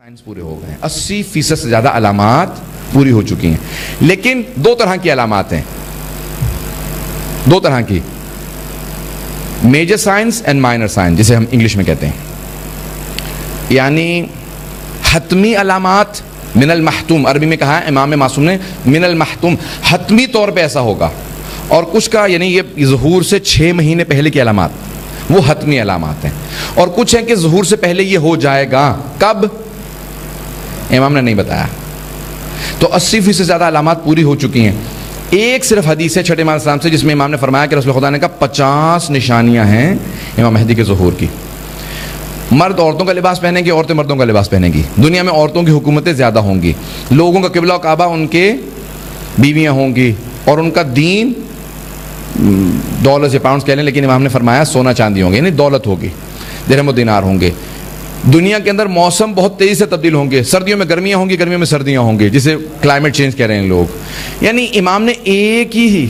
Science پورے ہو گئے ہیں، 80% سے زیادہ علامات پوری ہو چکی ہیں، لیکن دو طرح کی علامات ہیں، دو طرح کی، major science and minor science جسے ہم انگلش میں کہتے ہیں، یعنی حتمی علامات من المحتوم، عربی میں کہا ہے امام معصوم نے من المحتوم، حتمی طور پہ ایسا ہوگا، اور کچھ کا یعنی یہ ظہور سے 6 مہینے پہلے کی علامات وہ حتمی علامات ہیں، اور کچھ ہیں کہ ظہور سے پہلے یہ ہو جائے گا، کب امام نے نہیں بتایا، تو 80% سے زیادہ علامات پوری ہو چکی ہیں۔ ایک صرف حدیث ہے چھٹے امام السلام سے جس میں امام نے فرمایا کہ رسول خدا نے کہا 50 نشانیاں ہیں امام مہدی کے ظہور کی، مرد عورتوں کا لباس پہنیں گے، عورتیں مردوں کا لباس پہنیں گی، دنیا میں عورتوں کی حکومتیں زیادہ ہوں گی، لوگوں کا قبلہ و کعبہ ان کے بیویاں ہوں گی، اور ان کا دین ڈالرز یا پاؤنڈز کہہ لیں، لیکن امام نے فرمایا سونا چاندی ہوں گے، یعنی دولت ہوگی، درہم و دینار ہوں گے۔ دنیا کے اندر موسم بہت تیزی سے تبدیل ہوں گے، سردیوں میں گرمیاں ہوں گی، گرمیوں میں سردیاں ہوں گی، جسے کلائمیٹ چینج کہہ رہے ہیں لوگ۔ یعنی امام نے ایک ہی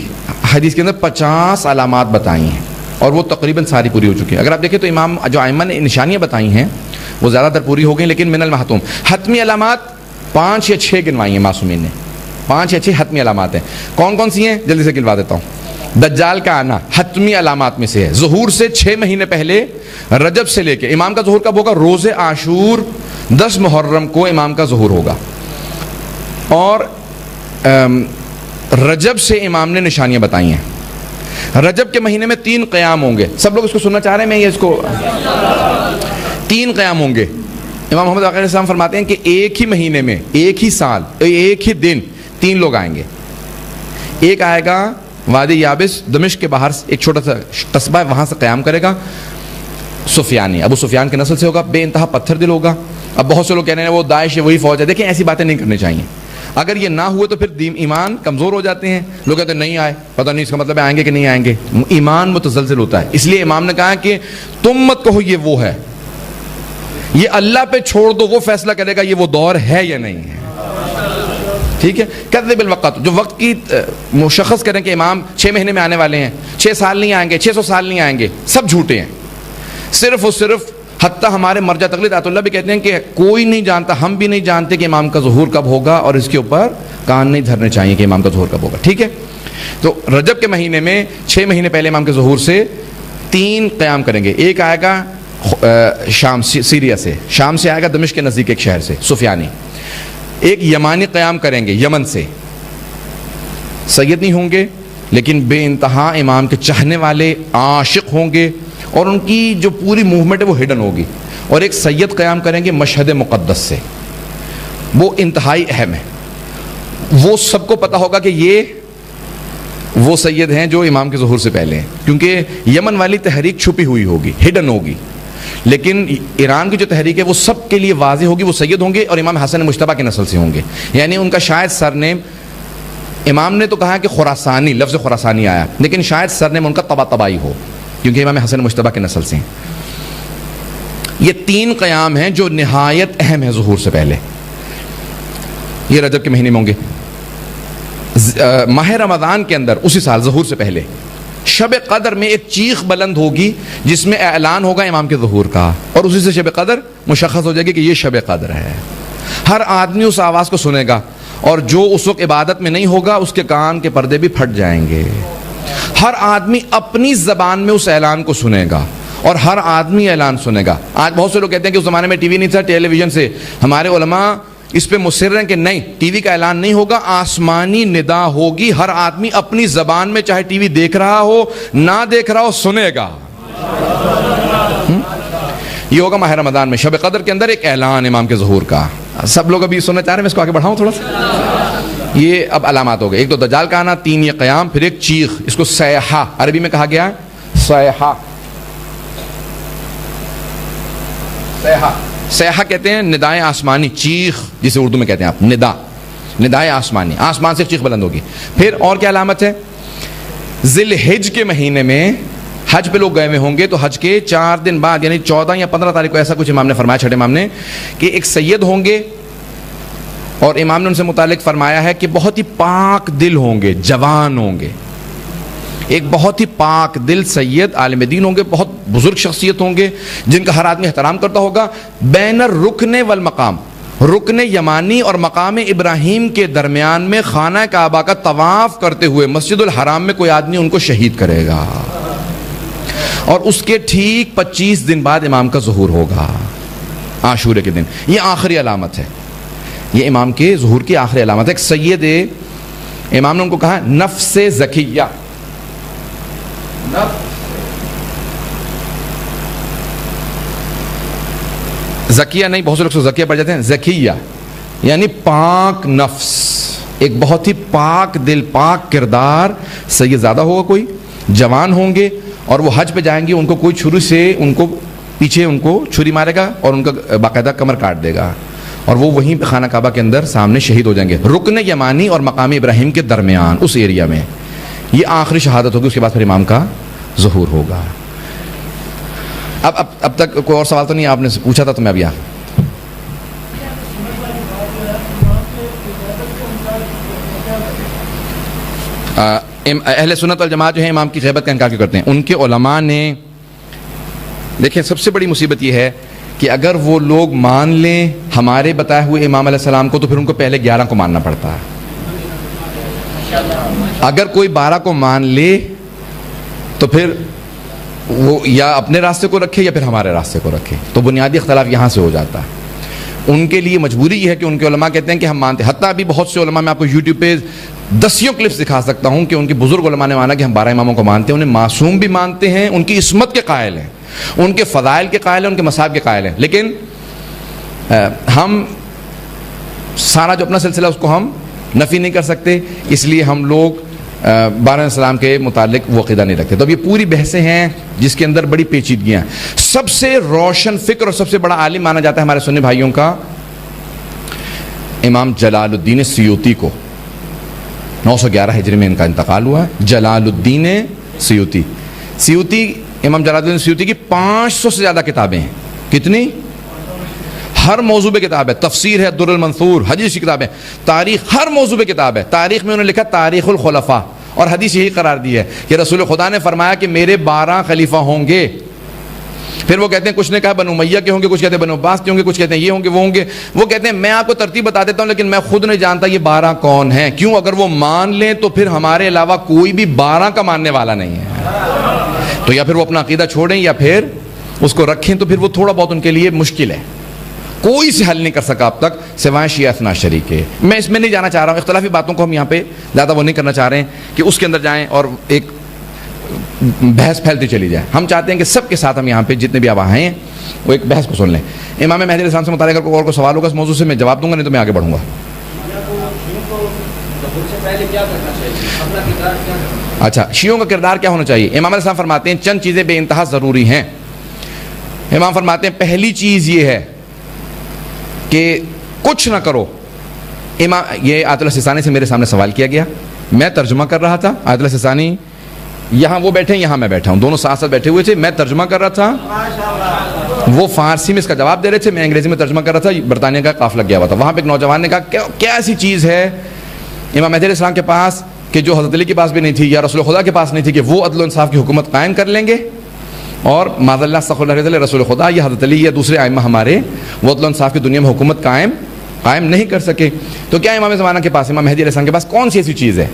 حدیث کے اندر 50 علامات بتائی ہیں، اور وہ تقریباً ساری پوری ہو چکی ہیں۔ اگر آپ دیکھیں تو امام جو ائمہ نے نشانیاں بتائی ہیں وہ زیادہ تر پوری ہو گئی، لیکن من المحتوم حتمی علامات 5 یا 6 گنوائی ہیں معصومین نے، 5 یا 6 حتمی علامات ہیں۔ کون کون سی ہیں جلدی سے گنوا دیتا ہوں۔ دجال کا آنا حتمی علامات میں سے ہے، ظہور سے 6 مہینے پہلے رجب سے لے کے امام کا ظہور کب ہوگا؟ روز عاشور 10 محرم کو امام کا ظہور ہوگا، اور رجب سے امام نے نشانیاں بتائی ہیں۔ رجب کے مہینے میں 3 قیام ہوں گے، سب لوگ اس کو سننا چاہ رہے ہیں، میں یہ اس کو 3 قیام ہوں گے۔ امام محمد باقر علیہ السلام فرماتے ہیں کہ ایک ہی مہینے میں، ایک ہی سال، ایک ہی دن 3 لوگ آئیں گے۔ ایک آئے گا وادی یابس دمشق کے باہر ایک چھوٹا سا قصبہ ہے، وہاں سے قیام کرے گا، سفیانی، ابو سفیان کے نسل سے ہوگا، بے انتہا پتھر دل ہوگا۔ اب بہت سے لوگ کہہ رہے ہیں وہ داعش ہے، وہی فوج ہے، دیکھیں ایسی باتیں نہیں کرنی چاہیے۔ اگر یہ نہ ہوئے تو پھر ایمان کمزور ہو جاتے ہیں، لوگ کہتے ہیں نہیں آئے، پتہ نہیں اس کا مطلب آئیں گے کہ نہیں آئیں گے، ایمان متزلزل ہوتا ہے۔ اس لیے امام نے کہا کہ تم مت کہو یہ وہ ہے، یہ اللہ پہ چھوڑ دو، وہ فیصلہ کرے گا یہ وہ دور ہے یا نہیں ہے، ٹھیک ہے۔ کذب الوقت، جو وقت کی مشخص کریں کہ امام 6 مہینے میں آنے والے ہیں، 6 سال نہیں آئیں گے، 600 سال نہیں آئیں گے، سب جھوٹے ہیں، صرف اور صرف حتیٰ ہمارے مرجع تقلید آیت اللہ بھی کہتے ہیں کہ کوئی نہیں جانتا، ہم بھی نہیں جانتے کہ امام کا ظہور کب ہوگا، اور اس کے اوپر کان نہیں دھرنے چاہیے کہ امام کا ظہور کب ہوگا، ٹھیک ہے۔ تو رجب کے مہینے میں 6 مہینے پہلے امام کے ظہور سے 3 قیام کریں گے۔ ایک آئے گا شام، سیریا سے، شام سے آئے گا دمشق کے نزدیک ایک شہر سے، سفیانی۔ ایک یمانی قیام کریں گے، یمن سے، سید نہیں ہوں گے لیکن بے انتہا امام کے چاہنے والے عاشق ہوں گے، اور ان کی جو پوری موومنٹ ہے وہ ہڈن ہوگی۔ اور ایک سید قیام کریں گے مشہد مقدس سے، وہ انتہائی اہم ہے، وہ سب کو پتہ ہوگا کہ یہ وہ سید ہیں جو امام کے ظہور سے پہلے ہیں، کیونکہ یمن والی تحریک چھپی ہوئی ہوگی، ہڈن ہوگی، لیکن ایران کی جو تحریک ہے وہ سب کے لیے واضح ہوگی، وہ سید ہوں گے اور امام حسن مجتبیٰ کے نسل سے ہوں گے، یعنی ان کا شاید سرنیم، امام نے تو کہا کہ خراسانی، لفظ خراسانی آیا، لیکن شاید سرنیم ان کا طباطبائی ہو، کیونکہ امام حسن مجتبیٰ کے نسل سے ہیں۔ یہ 3 قیام ہیں جو نہایت اہم ہیں ظہور سے پہلے، یہ رجب کے مہینے میں ہوں گے۔ ماہ رمضان کے اندر اسی سال ظہور سے پہلے شب قدر میں ایک چیخ بلند ہوگی جس میں اعلان ہوگا امام کے ظہور کا، اور اسی سے شب قدر مشخص ہو جائے گی کہ یہ شب قدر ہے۔ ہر آدمی اس آواز کو سنے گا، اور جو اس وقت عبادت میں نہیں ہوگا اس کے کان کے پردے بھی پھٹ جائیں گے۔ ہر آدمی اپنی زبان میں اس اعلان کو سنے گا، اور ہر آدمی اعلان سنے گا۔ آج بہت سے لوگ کہتے ہیں کہ اس زمانے میں ٹی وی نہیں تھا، ٹیلی ویژن سے، ہمارے علماء اس پہ مصر ہیں کہ نہیں، ٹی وی کا اعلان نہیں ہوگا، آسمانی ندا ہوگی، ہر آدمی اپنی زبان میں چاہے ٹی وی دیکھ رہا ہو نہ دیکھ رہا ہو سنے گا۔ یہ ہوگا ماہ رمضان میں، شب قدر کے اندر ایک اعلان امام کے ظہور کا۔ سب لوگ ابھی سننا چاہ رہے ہیں، میں اس کو آگے بڑھاؤں تھوڑا سا۔ یہ اب علامات ہو گئے، ایک تو دجال کا آنا، 3 یہ قیام، پھر ایک چیخ، اس کو صیحہ عربی میں کہا گیا ہے، صیحہ، صیحہ، صیحہ کہتے ہیں ندائے آسمانی، چیخ جسے اردو میں کہتے ہیں آپ، ندائے آسمانی، آسمان سے چیخ بلند ہوگی۔ پھر اور کیا علامت ہے؟ ذی الحج کے مہینے میں حج پہ لوگ گئے ہوئے ہوں گے، تو حج کے 4 دن بعد یعنی 14 یا 15 تاریخ کو، ایسا کچھ امام نے فرمایا، چھٹے امام نے، کہ ایک سید ہوں گے، اور امام نے ان سے متعلق فرمایا ہے کہ بہت ہی پاک دل ہوں گے، جوان ہوں گے، ایک بہت ہی پاک دل سید عالم دین ہوں گے، بہت بزرگ شخصیت ہوں گے جن کا ہر آدمی احترام کرتا ہوگا، بین الرکن والمقام، رکن یمانی اور مقام ابراہیم کے درمیان میں خانہ کعبہ کا طواف کرتے ہوئے مسجد الحرام میں کوئی آدمی ان کو شہید کرے گا، اور اس کے ٹھیک 25 دن بعد امام کا ظہور ہوگا، عاشورے کے دن۔ یہ آخری علامت ہے، یہ امام کے ظہور کی آخری علامت ہے۔ ایک سید امام نے ان کو کہا نفس زکیہ، زکیہ نہیں، بہت سے لوگ زکیہ پڑھ جاتے ہیں، زکیہ یعنی پاک نفس، ایک بہت ہی پاک دل پاک کردار سید زیادہ ہوگا، کوئی جوان ہوں گے اور وہ حج پہ جائیں گے، ان کو کوئی چھری سے ان کو پیچھے ان کو چھری مارے گا اور ان کا باقاعدہ کمر کاٹ دے گا، اور وہ وہیں پہ خانہ کعبہ کے اندر سامنے شہید ہو جائیں گے، رکن یمانی اور مقام ابراہیم کے درمیان اس ایریا میں۔ یہ آخری شہادت ہوگی، اس کے بعد پھر امام کا ظہور ہوگا۔ اب تک کوئی اور سوال تو نہیں؟ آپ نے پوچھا تھا تو میں اب یہاں اہل سنت والجماعت جو ہیں امام کی غیبت کا انکار کیوں کرتے ہیں؟ ان کے علماء نے، دیکھیں سب سے بڑی مصیبت یہ ہے کہ اگر وہ لوگ مان لیں ہمارے بتائے ہوئے امام علیہ السلام کو، تو پھر ان کو پہلے 11 کو ماننا پڑتا ہے۔ اگر کوئی 12 کو مان لے تو پھر وہ یا اپنے راستے کو رکھے یا پھر ہمارے راستے کو رکھے، تو بنیادی اختلاف یہاں سے ہو جاتا ہے۔ ان کے لیے مجبوری یہ ہے کہ ان کے علماء کہتے ہیں کہ ہم مانتے ہیں، حتیٰ ابھی بہت سے علماء، میں آپ کو یوٹیوب پہ دسیوں کلپس دکھا سکتا ہوں کہ ان کے بزرگ علماء نے مانا کہ ہم 12 اماموں کو مانتے ہیں، انہیں معصوم بھی مانتے ہیں، ان کی عصمت کے قائل ہیں، ان کے فضائل کے قائل ہیں، ان کے مصائب کے قائل ہیں، لیکن ہم سارا جو اپنا سلسلہ اس کو ہم نفی نہیں کر سکتے، اس لیے ہم لوگ 12 السلام کے متعلق وہ عقیدہ نہیں رکھتے۔ تو اب یہ پوری بحثیں ہیں جس کے اندر بڑی پیچیدگیاں ہیں۔ سب سے روشن فکر اور سب سے بڑا عالم مانا جاتا ہے ہمارے سنی بھائیوں کا امام جلال الدین سیوطی کو، 911 ہجری میں ان کا انتقال ہوا ہے۔ جلال الدین سیوطی، امام جلال الدین سیوطی کی 500 سے زیادہ کتابیں ہیں۔ کتنی؟ ہر موضوع پہ کتاب ہے، تفسیر ہے در المنثور، حدیث کی کتاب ہے، تاریخ، ہر موضوع پہ کتاب ہے۔ تاریخ میں انہوں نے لکھا تاریخ الخلفاء، اور حدیث یہی قرار دی ہے کہ رسول خدا نے فرمایا کہ میرے 12 خلیفہ ہوں گے۔ پھر وہ کہتے ہیں، کچھ نے کہا بنو امیہ کے ہوں گے، کچھ کہتے ہیں بنو عباس کے ہوں گے، کچھ کہتے ہیں یہ ہوں گے وہ ہوں گے۔ وہ کہتے ہیں میں آپ کو ترتیب بتا دیتا ہوں لیکن میں خود نہیں جانتا یہ 12 کون ہیں، کیوں؟ اگر وہ مان لیں تو پھر ہمارے علاوہ کوئی بھی 12 کا ماننے والا نہیں ہے، تو یا پھر وہ اپنا عقیدہ چھوڑیں یا پھر اس کو رکھیں، تو پھر وہ تھوڑا بہت ان کے لیے مشکل ہے، کوئی سے حل نہیں کر سکا اب تک سوائے شیعہ اثنا عشری کے۔ میں اس میں نہیں جانا چاہ رہا ہوں، اختلافی باتوں کو ہم یہاں پہ زیادہ وہ نہیں کرنا چاہ رہے ہیں کہ اس کے اندر جائیں اور ایک بحث پھیلتی چلی جائے۔ ہم چاہتے ہیں کہ سب کے ساتھ ہم یہاں پہ جتنے بھی اب آئے ہیں وہ ایک بحث کو سن لیں۔ امام مہدی علیہ السلام سے متعلق اگر اور کوئی سوال ہوگا اس موضوع سے میں جواب دوں گا، نہیں تو میں آگے بڑھوں گا۔ اچھا، شیعوں کا کردار کیا ہونا چاہیے؟ امام علیہ السلام فرماتے ہیں چند چیزیں بے انتہا ضروری ہیں۔ امام فرماتے ہیں پہلی چیز یہ ہے کہ کچھ نہ کرو۔ یہ آیت اللہ سیستانی سے میرے سامنے سوال کیا گیا، میں ترجمہ کر رہا تھا، آیت اللہ سیستانی یہاں وہ بیٹھے ہیں، یہاں میں بیٹھا ہوں، دونوں ساتھ ساتھ بیٹھے ہوئے تھے، میں ترجمہ کر رہا تھا، وہ فارسی میں اس کا جواب دے رہے تھے، میں انگریزی میں ترجمہ کر رہا تھا، برطانیہ کا قافلہ گیا ہوا تھا۔ وہاں پہ ایک نوجوان نے کہا کیا ایسی چیز ہے امام مہدی علیہ السلام کے پاس کہ جو حضرت علی کے پاس بھی نہیں تھی یا رسول خدا کے پاس نہیں تھی، کہ وہ عدل و انصاف کی حکومت قائم کر لیں گے، اور معاذ اللہ استغفر اللہ علیہ رسول خدا یا حضرت علی یا دوسرے ائمہ ہمارے وہ عدل و انصاف کی دنیا میں حکومت قائم نہیں کر سکے، تو کیا امام زمانہ کے پاس، امام مہدی علیہ السلام کے پاس کون سی ایسی چیز ہے؟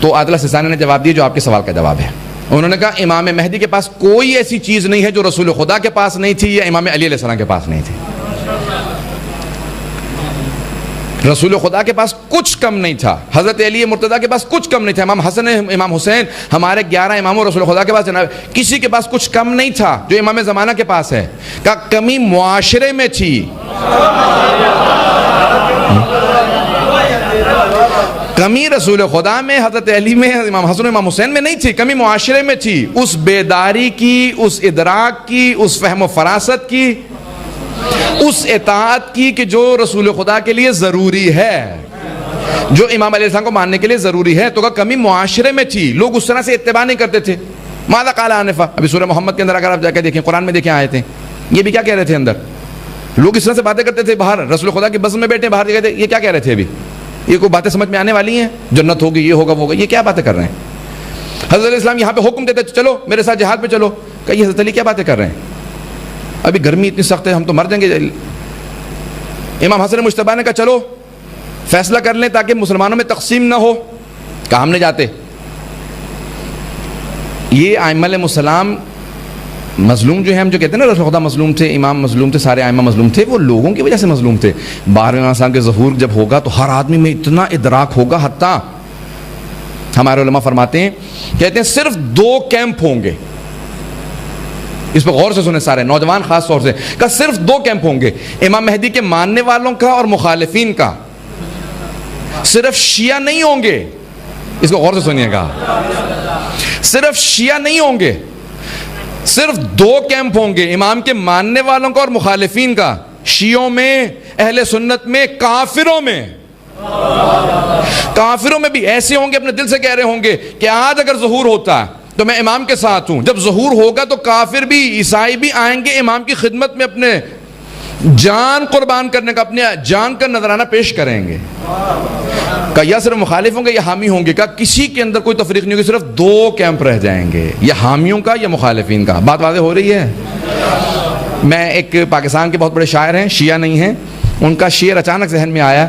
تو عادل سیستانی نے جواب دیا جو آپ کے سوال کا جواب ہے۔ انہوں نے کہا امام مہدی کے پاس کوئی ایسی چیز نہیں ہے جو رسول خدا کے پاس نہیں تھی یا امام علی علیہ السلام کے پاس نہیں تھی۔ رسول خدا کے پاس کچھ کم نہیں تھا، حضرت علی مرتضیٰ کے پاس کچھ کم نہیں تھا، امام حسن امام حسین ہمارے 11 اماموں رسول خدا کے پاس جناب کسی کے پاس کچھ کم نہیں تھا جو امام زمانہ کے پاس ہے۔ کہ کمی معاشرے میں تھی، کمی رسول خدا میں، حضرت علی میں، امام حسن امام حسین میں نہیں تھی، کمی معاشرے میں تھی، اس بیداری کی، اس ادراک کی، اس فہم و فراست کی، اس اطاعت کی کہ جو رسول خدا کے لیے ضروری ہے، جو امام علیہ السلام کو ماننے کے لیے ضروری ہے۔ تو کہ کمی معاشرے میں تھی، لوگ اس طرح سے اتباع نہیں کرتے تھے۔ ماذا قال آنفا، ابھی سورہ محمد کے اندر اگر آپ جا کے دیکھیں، قرآن میں دیکھیں آئے تھے، یہ بھی کیا کہہ رہے تھے اندر، لوگ اس طرح سے باتیں کرتے تھے باہر، رسول خدا کی بزم میں بیٹھے باہر کہتے یہ کیا کہہ رہے تھے، ابھی یہ کوئی باتیں سمجھ میں آنے والی ہیں، جنت ہوگی، یہ ہوگا وہ ہوگا، یہ کیا باتیں کر رہے ہیں؟ حضرت علیہ السلام یہاں پہ حکم دیتے چلو میرے ساتھ جہاد پہ چلو، کہ یہ حضرت علی کیا باتیں کر رہے ہیں، ابھی گرمی اتنی سخت ہے ہم تو مر جائیں گے، امام حسن مجتبی نے کہا چلو فیصلہ کر لیں تاکہ مسلمانوں میں تقسیم نہ ہو. کہا ہم نہیں جاتے. یہ ائمہ علیہ السلام مظلوم جو ہیں، ہم جو کہتے ہیں نا رسول خدا مظلوم تھے، امام مظلوم تھے، سارے ائمہ مظلوم تھے، وہ لوگوں کی وجہ سے مظلوم تھے. 12ویں امام صاحب کے ظہور جب ہوگا تو ہر آدمی میں اتنا ادراک ہوگا، حتیٰ ہمارے علماء فرماتے ہیں، کہتے ہیں صرف 2 کیمپ ہوں گے. اس پہ غور سے سنیں سارے نوجوان خاص طور سے، کہ صرف 2 کیمپ ہوں گے، امام مہدی کے ماننے والوں کا اور مخالفین کا. صرف شیعہ نہیں ہوں گے، اس کو غور سے سنیے گا، صرف شیعہ نہیں ہوں گے، صرف 2 کیمپ ہوں گے، امام کے ماننے والوں کا اور مخالفین کا. شیعوں میں، اہل سنت میں، کافروں میں. کافروں میں بھی ایسے ہوں گے اپنے دل سے کہہ رہے ہوں گے کہ آج اگر ظہور ہوتا تو میں امام کے ساتھ ہوں. جب ظہور ہوگا تو کافر بھی، عیسائی بھی آئیں گے امام کی خدمت میں، اپنے جان قربان کرنے کا، اپنے جان کا نذرانہ پیش کریں گے. کہ یا صرف مخالف ہوں گے یا حامی ہوں گے. کہ کسی کے اندر کوئی تفریق نہیں ہوگی، صرف 2 کیمپ رہ جائیں گے، یا حامیوں کا یا مخالفین کا. بات واضح ہو رہی ہے؟ میں ایک پاکستان کے بہت بڑے شاعر ہیں، شیعہ نہیں ہیں، ان کا شعر اچانک ذہن میں آیا.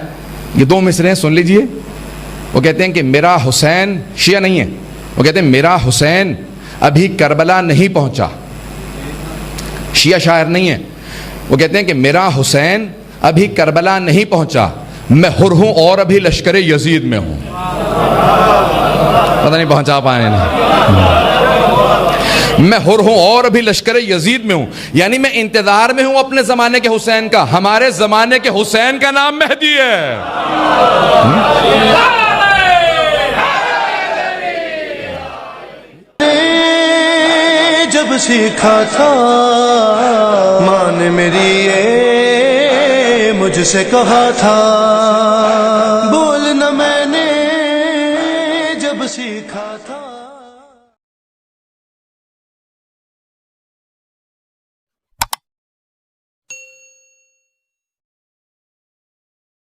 یہ 2 مصرے ہیں، سن لیجئے. وہ کہتے ہیں کہ میرا حسین، شیعہ نہیں ہے، وہ کہتے ہیں میرا حسین ابھی کربلا نہیں پہنچا. شیعہ شاعر نہیں ہے. وہ کہتے ہیں کہ میرا حسین ابھی کربلا نہیں پہنچا، میں حر ہوں اور ابھی لشکر یزید میں ہوں. پتہ نہیں پہنچا پائے نا. میں حر ہوں اور ابھی لشکر یزید میں ہوں، یعنی میں انتظار میں ہوں اپنے زمانے کے حسین کا. ہمارے زمانے کے حسین کا نام مہدی ہے. جب سیکھا تھا ماں نے میری یہ مجھ سے کہا تھا، بولنا میں نے جب سیکھا تھا.